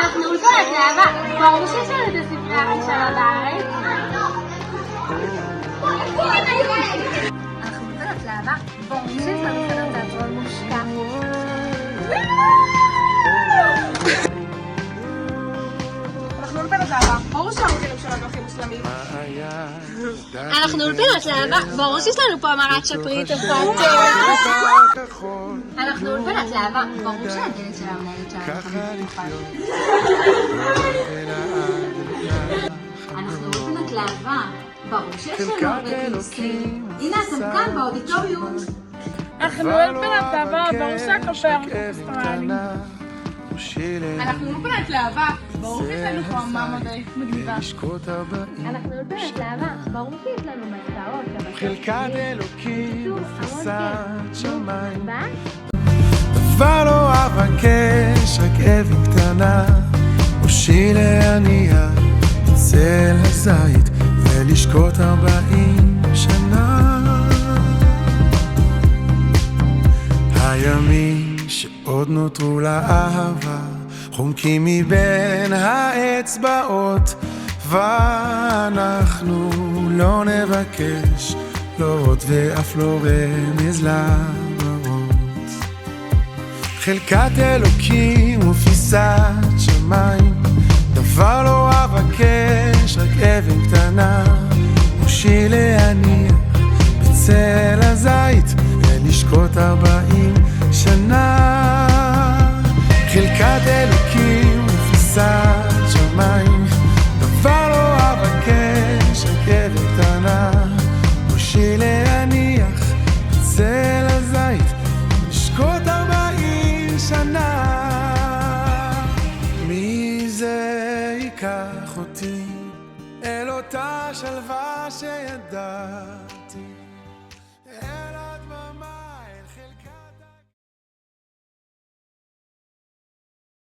אנחנו אולפנת להבה, ברור שיש לנו את הספרי הכי שלה בארץ. אנחנו אולפנת להבה, ברור שיש לנו סדר תיאטרון מושקע. אנחנו אולפנת להבה, ברור שהמובילים שלנו הכי מושלמים. אנחנו אולפנת להבה, ברור שיש לנו פה אמרת שפרית הפרט. אנחנו אולפנת להבה, ברור שהדלת של המנהלת שלנו תמיד פתוחה. אנחנו אולפנת להבה, ברור שיש לנו הרבה כינוסים. הנה אתם כאן באודיטוריום. אנחנו אולפנת להבה, ברור שהקפה אורקסטרלי. אנחנו אולפנת להבה, ברור שיש לנו פה אמה מגניבה. אנחנו אולפנת להבה, ברור שיש לנו מסעות. חלקת אלוקים ופסת שמיים, דבר לא אבקש, רק אבן קטנה, ראשי להניח בצל הזית ולשקוט 40 שנה. הימים שעוד נותרו לאהבה חומקים מבין האצבעות, ואנחנו לא נבקש לא עוד ואף לא רמז לבאות. חלקת אלוקים ופיסת שמיים, דבר לא אבקש, רק אבן קטנה, ראשי להניח בצל הזית ולשקוט 40 שנה. חלקת אלוקים ופיסת שמיים, דבר לא אבקש, רק אבן קטנה, ראשי להניח בצל הזית ולשקוט 40 שנה. מי זה ייקח אותי אל אותה שלווה שידעתי?